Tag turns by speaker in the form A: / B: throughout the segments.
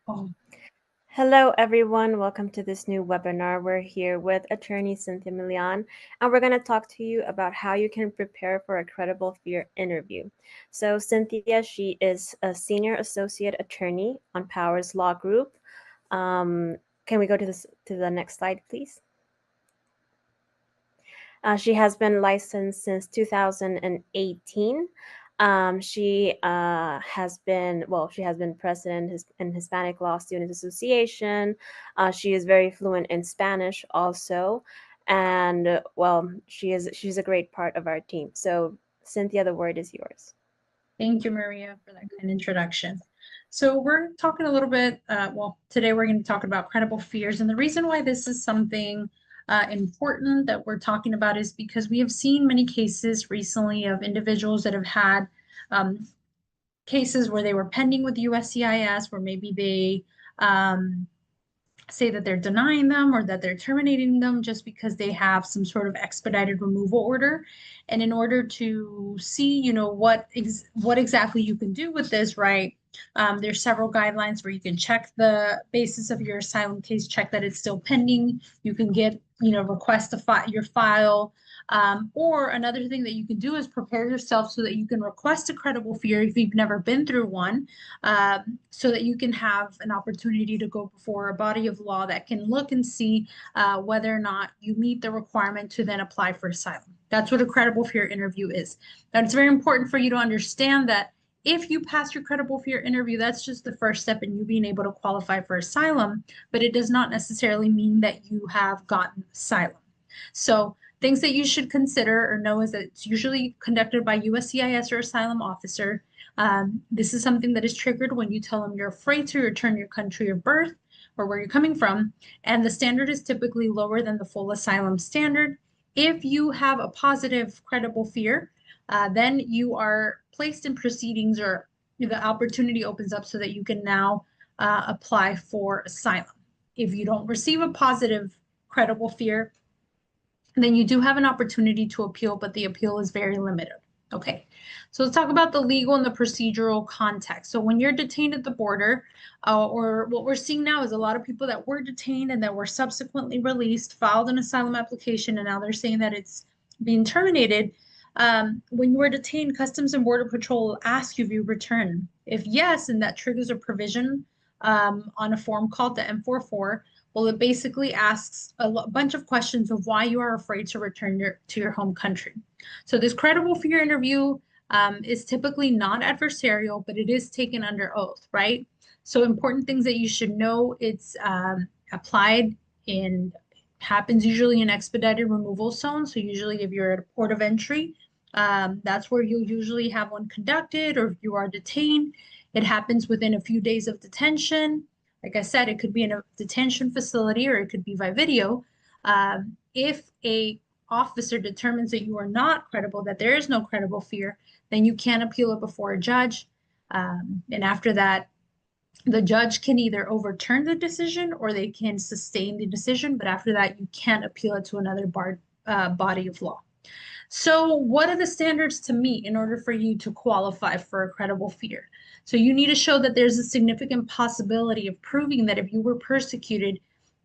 A: Oh,
B: Hello, everyone. Welcome to this new webinar. We're here with attorney Cynthia Milian, and we're going to talk to you about how you can prepare for a credible fear interview. So, Cynthia, she is a senior associate attorney on Powers Law Group. Um, can we go to the next slide, please? She has been licensed since 2018. She has been president in Hispanic Law Students Association. She is very fluent in Spanish also, and she's a great part of our team. So, Cynthia, the word is yours.
A: thank you, Maria, for that kind introduction. So we're talking a little bit, today we're going to talk about credible fears. And the reason why this is something important that we're talking about is because we have seen many cases recently of individuals that have had um, cases where they were pending with USCIS, where maybe they um, say that they're denying them or that they're terminating them just because they have some sort of expedited removal order. And in order to see, what exactly you can do with this, right? There's several guidelines where you can check the basis of your asylum case, check that it's still pending. You can get, request your file. Or another thing that you can do is prepare yourself so that you can request a credible fear if you've never been through one, so that you can have an opportunity to go before a body of law that can look and see whether or not you meet the requirement to then apply for asylum. That's what a credible fear interview is. And it's very important for you to understand that if you pass your credible fear interview, that's just the first step in you being able to qualify for asylum, but it does not necessarily mean that you have gotten asylum. So things that you should consider or know is that it's usually conducted by USCIS or asylum officer. This is something that is triggered when you tell them you're afraid to return to your country of birth or where you're coming from, and the standard is typically lower than the full asylum standard. If you have a positive credible fear, then you are placed in proceedings, or the opportunity opens up so that you can now apply for asylum. If you don't receive a positive credible fear, then you do have an opportunity to appeal, but the appeal is very limited. Okay, so let's talk about the legal and the procedural context. So when you're detained at the border, or what we're seeing now is a lot of people that were detained and that were subsequently released, filed an asylum application, and now they're saying that it's being terminated. When you were detained, Customs and Border Patrol will ask you if you return. If yes, and that triggers a provision on a form called the M44. Well, it basically asks a bunch of questions of why you are afraid to return to your home country. So this credible fear interview is typically not adversarial, but it is taken under oath, right? So important things that you should know, it's applied in, happens usually in expedited removal zones. So usually if you're at a port of entry, that's where you'll usually have one conducted, or if you are detained, it happens within a few days of detention. Like I said, it could be in a detention facility or it could be by video. If a officer determines that you are not credible, that there is no credible fear, then you can appeal it before a judge. And after that, the judge can either overturn the decision or they can sustain the decision. But after that, you can't appeal it to another body of law. So, what are the standards to meet in order for you to qualify for a credible fear? So, you need to show that there's a significant possibility of proving that if you were persecuted,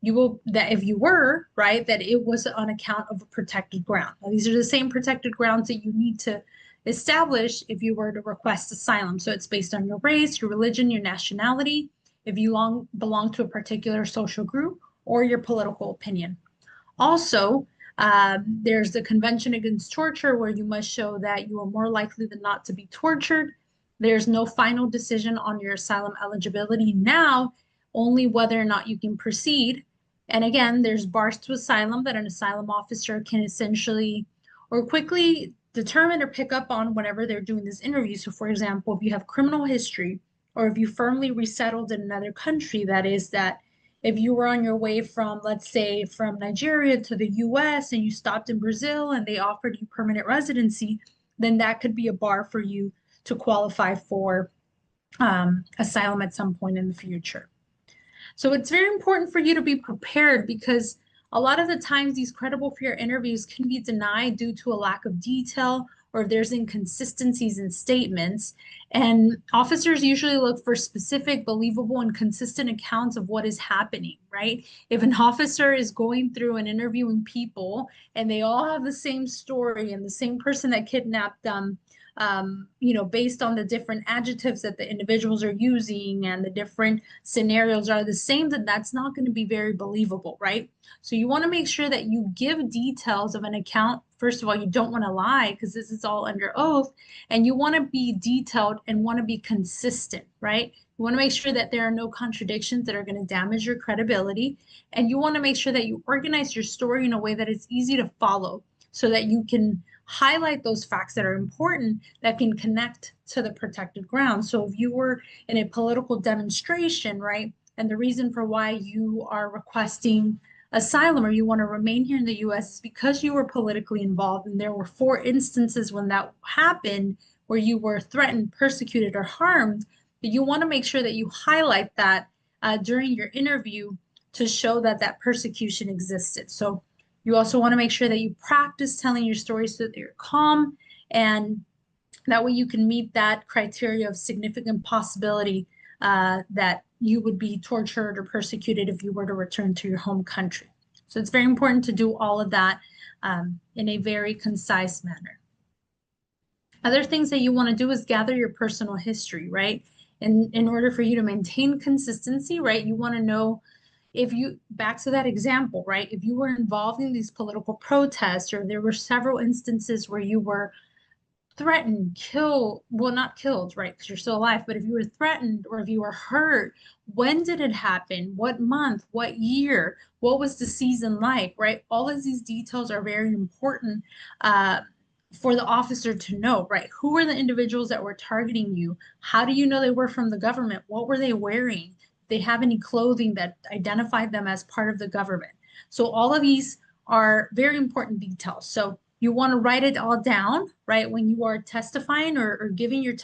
A: that if you were, right, that it was on account of a protected ground. Now, these are the same protected grounds that you need to establish if you were to request asylum. So, it's based on your race, your religion, your nationality, if you belong to a particular social group, or your political opinion. Also, there's the Convention Against Torture, where you must show that you are more likely than not to be tortured. There's no final decision on your asylum eligibility now, only whether or not you can proceed. And again, there's bars to asylum that an asylum officer can essentially or quickly determine or pick up on whenever they're doing this interview. So, for example, if you have criminal history or if you firmly resettled in another country, that is, that if you were on your way from, let's say, from Nigeria to the US and you stopped in Brazil and they offered you permanent residency, then that could be a bar for you to qualify for asylum at some point in the future. So it's very important for you to be prepared, because a lot of the times these credible fear interviews can be denied due to a lack of detail or if there's inconsistencies in statements. And officers usually look for specific, believable, and consistent accounts of what is happening, right? If an officer is going through and interviewing people and they all have the same story and the same person that kidnapped them, based on the different adjectives that the individuals are using and the different scenarios are the same, then that's not going to be very believable, right? So you want to make sure that you give details of an account. First of all, you don't want to lie because this is all under oath, and you want to be detailed and want to be consistent, right? You want to make sure that there are no contradictions that are going to damage your credibility, and you want to make sure that you organize your story in a way that it's easy to follow so that you can highlight those facts that are important that can connect to the protected ground. So if you were in a political demonstration, right, and the reason for why you are requesting asylum or you want to remain here in the US is because you were politically involved, and there were 4 instances when that happened where you were threatened, persecuted, or harmed, that you want to make sure that you highlight that during your interview to show that that persecution existed. So you also want to make sure that you practice telling your story so that you're calm, and that way you can meet that criteria of significant possibility that you would be tortured or persecuted if you were to return to your home country. So it's very important to do all of that in a very concise manner. Other things that you want to do is gather your personal history, right? In order for you to maintain consistency, right, you want to know if you, back to that example, right, if you were involved in these political protests or there were several instances where you were threatened, killed, well, not killed, right, because you're still alive, but if you were threatened or if you were hurt, when did it happen? What month? What year? What was the season like, right? All of these details are very important for the officer to know, right? Who were the individuals that were targeting you? How do you know they were from the government? What were they wearing? They have any clothing that identified them as part of the government. So all of these are very important details. So you want to write it all down, right? When you are testifying or giving your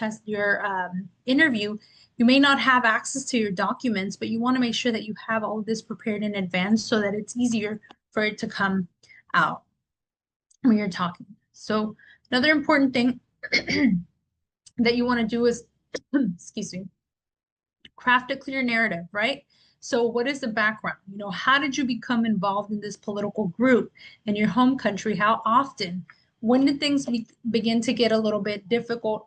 A: interview, you may not have access to your documents, but you want to make sure that you have all of this prepared in advance so that it's easier for it to come out when you're talking. So another important thing that you want to do is, excuse me, craft a clear narrative, right? So what is the background? How did you become involved in this political group in your home country? How often? When did things begin to get a little bit difficult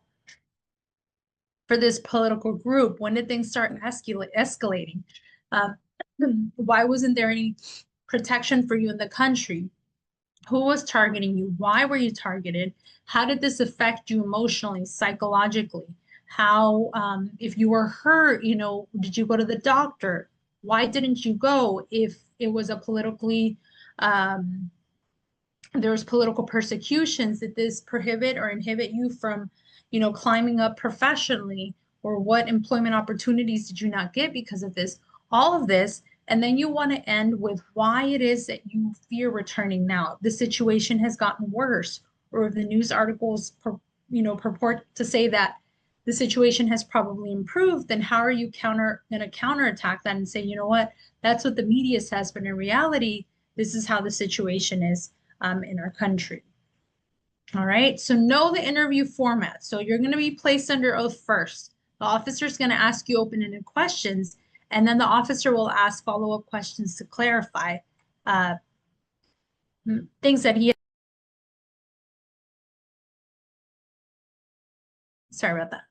A: for this political group? When did things start escalating? Why wasn't there any protection for you in the country? Who was targeting you? Why were you targeted? How did this affect you emotionally, psychologically? How, if you were hurt, did you go to the doctor? Why didn't you go if it was a politically, there was political persecutions? Did this prohibit or inhibit you from, climbing up professionally? Or what employment opportunities did you not get because of this? All of this. And then you want to end with why it is that you fear returning now. The situation has gotten worse, or if the news articles, purport to say that the situation has probably improved, then how are you going to counterattack that and say, you know what, that's what the media says, but in reality, this is how the situation is in our country. All right, so know the interview format. So you're going to be placed under oath first. The officer is going to ask you open-ended questions, and then the officer will ask follow-up questions to clarify things that he. Sorry about that.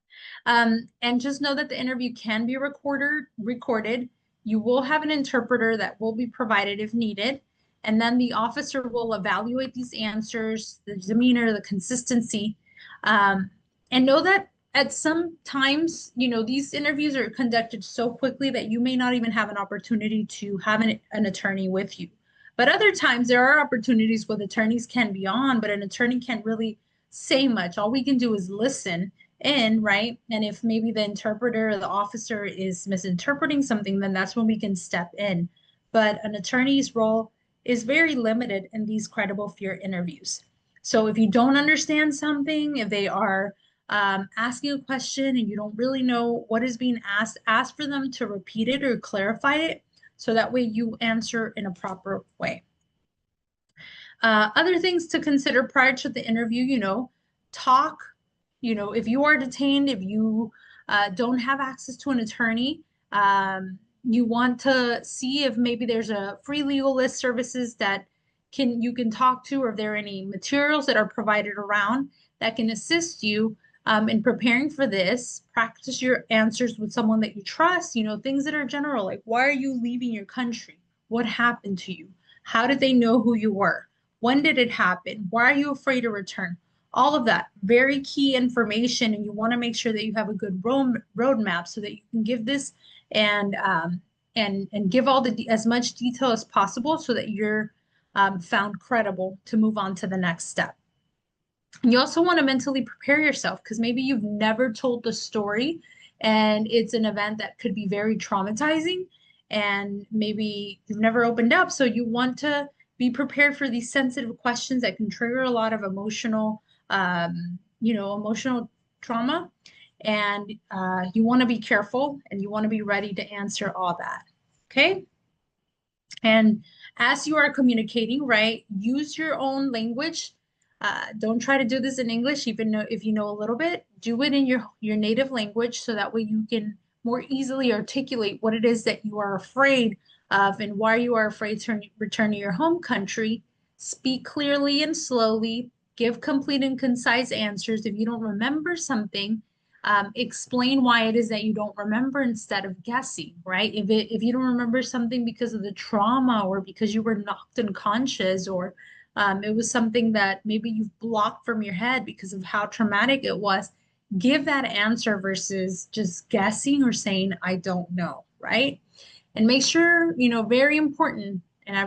A: And just know that the interview can be recorded. You will have an interpreter that will be provided if needed. And then the officer will evaluate these answers, the demeanor, the consistency. And know that at some times, these interviews are conducted so quickly that you may not even have an opportunity to have an attorney with you. But other times there are opportunities where the attorneys can be on, but an attorney can't really say much. All we can do is listen in, right? And if maybe the interpreter or the officer is misinterpreting something, then that's when we can step in. But an attorney's role is very limited in these credible fear interviews. So if you don't understand something, if they are asking a question and you don't really know what is being asked, ask for them to repeat it or clarify it, so that way you answer in a proper way. Other things to consider prior to the interview, talk, if you are detained, if you don't have access to an attorney, you want to see if maybe there's a free legal list services that you can talk to, or if there are any materials that are provided around that can assist you in preparing for this. Practice your answers with someone that you trust, things that are general, like why are you leaving your country? What happened to you? How did they know who you were? When did it happen? Why are you afraid to return? All of that, very key information, and you want to make sure that you have a good roadmap so that you can give this and give all as much detail as possible so that you're found credible to move on to the next step. And you also want to mentally prepare yourself because maybe you've never told the story and it's an event that could be very traumatizing, and maybe you've never opened up. So you want to be prepared for these sensitive questions that can trigger a lot of emotional, emotional trauma. And you want to be careful and you want to be ready to answer all that. Okay. And as you are communicating, right, use your own language. Don't try to do this in English, even if you know a little bit. Do it in your native language so that way you can more easily articulate what it is that you are afraid of and why you are afraid to return to your home country. Speak clearly and slowly. Give complete and concise answers. If you don't remember something, explain why it is that you don't remember instead of guessing, right? If you don't remember something because of the trauma or because you were knocked unconscious, or it was something that maybe you've blocked from your head because of how traumatic it was, give that answer versus just guessing or saying, I don't know, right? And make sure, very important, and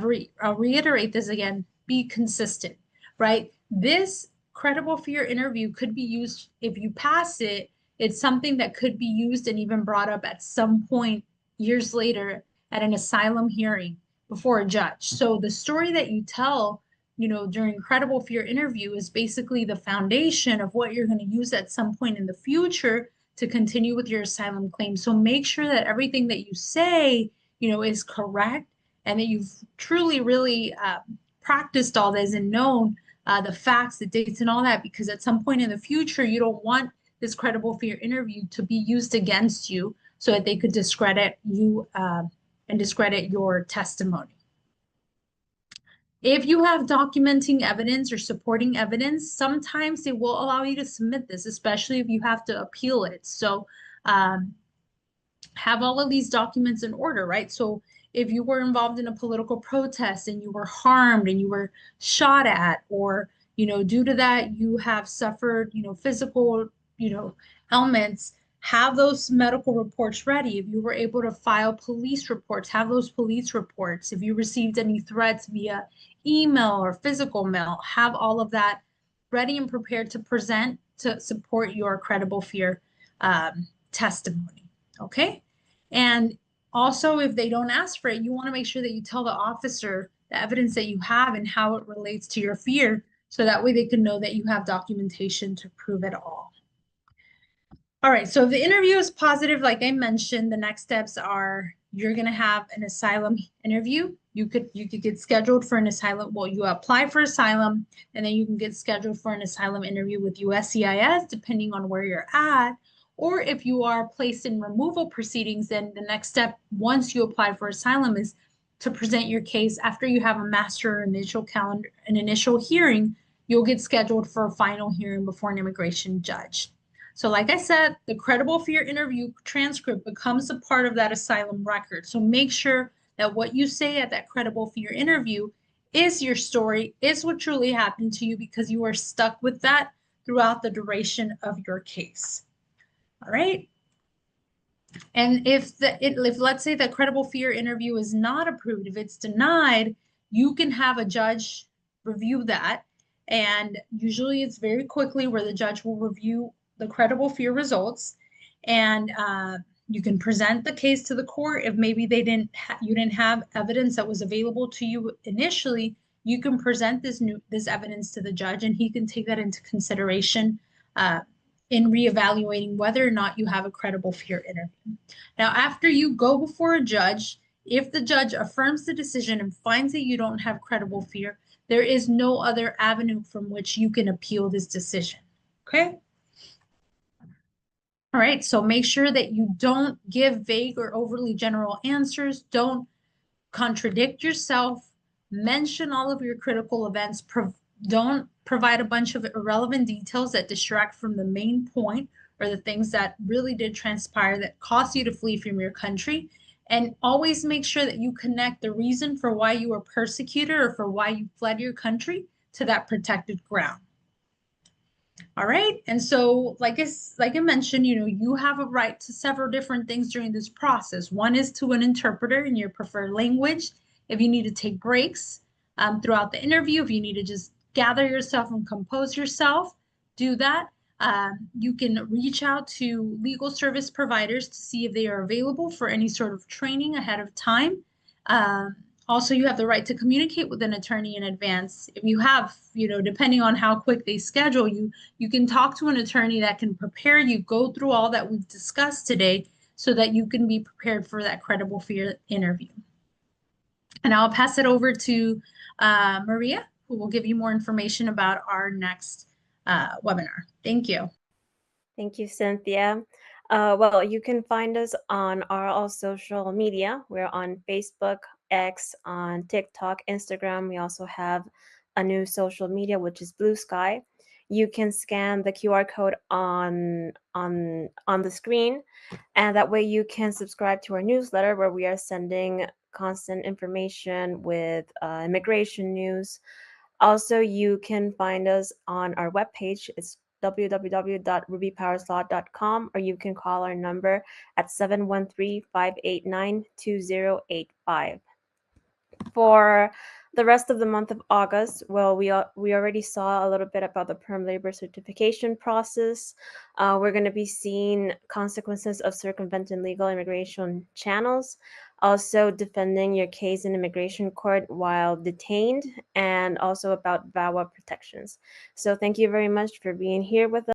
A: I'll reiterate this again, be consistent, right? This credible fear interview could be used if you pass it. It's something that could be used and even brought up at some point years later at an asylum hearing before a judge. So the story that you tell, during credible fear interview is basically the foundation of what you're going to use at some point in the future to continue with your asylum claim. So make sure that everything that you say, is correct, and that you've truly, really practiced all this and known the facts, the dates, and all that, because at some point in the future, you don't want this credible fear interview to be used against you so that they could discredit you and discredit your testimony. If you have documenting evidence or supporting evidence, sometimes they will allow you to submit this, especially if you have to appeal it. So have all of these documents in order, right? So if you were involved in a political protest and you were harmed and you were shot at, or, due to that, you have suffered, physical, ailments, have those medical reports ready. If you were able to file police reports, have those police reports. If you received any threats via email or physical mail, have all of that ready and prepared to present to support your credible fear testimony. Okay. And also, if they don't ask for it, you want to make sure that you tell the officer the evidence that you have and how it relates to your fear, so that way they can know that you have documentation to prove it all. All right, so if the interview is positive, like I mentioned, the next steps are you're going to have an asylum interview. You could get scheduled for an asylum. Well, you apply for asylum, and then you can get scheduled for an asylum interview with USCIS, depending on where you're at. Or if you are placed in removal proceedings, then the next step, once you apply for asylum, is to present your case. After you have a master initial calendar, an initial hearing, you'll get scheduled for a final hearing before an immigration judge. So like I said, the credible fear interview transcript becomes a part of that asylum record. So make sure that what you say at that credible fear interview is your story, is what truly happened to you, because you are stuck with that throughout the duration of your case. All right. And if let's say the credible fear interview is not approved, if it's denied, you can have a judge review that. And usually it's very quickly where the judge will review the credible fear results, and you can present the case to the court. If maybe you didn't have evidence that was available to you initially, you can present this evidence to the judge, and he can take that into consideration in reevaluating whether or not you have a credible fear interview. Now, after you go before a judge, if the judge affirms the decision and finds that you don't have credible fear, there is no other avenue from which you can appeal this decision. Okay. All right, so make sure that you don't give vague or overly general answers. Don't contradict yourself. Mention all of your critical events. Don't provide a bunch of irrelevant details that distract from the main point or the things that really did transpire that caused you to flee from your country. And always make sure that you connect the reason for why you were persecuted or for why you fled your country to that protected ground. All right. And so, like I mentioned, you have a right to several different things during this process. One is to an interpreter in your preferred language. If you need to take breaks throughout the interview, if you need to just gather yourself and compose yourself, do that. You can reach out to legal service providers to see if they are available for any sort of training ahead of time. Um, Also, you have the right to communicate with an attorney in advance. If you have, depending on how quick they schedule you, you can talk to an attorney that can prepare you, go through all that we've discussed today so that you can be prepared for that credible fear interview. And I'll pass it over to Maria, who will give you more information about our next webinar. Thank you.
B: Thank you, Cynthia. Well, you can find us on all social media. We're on Facebook, X, on TikTok, Instagram. We also have a new social media, which is Blue Sky. You can scan the QR code on the screen, and that way you can subscribe to our newsletter where we are sending constant information with immigration news. Also, you can find us on our webpage. It's www.rubypowerslaw.com, or you can call our number at 713-589-2085. For the rest of the month of August, well, we already saw a little bit about the perm labor certification process. We're going to be seeing consequences of circumventing legal immigration channels, also defending your case in immigration court while detained, and also about VAWA protections. So thank you very much for being here with us.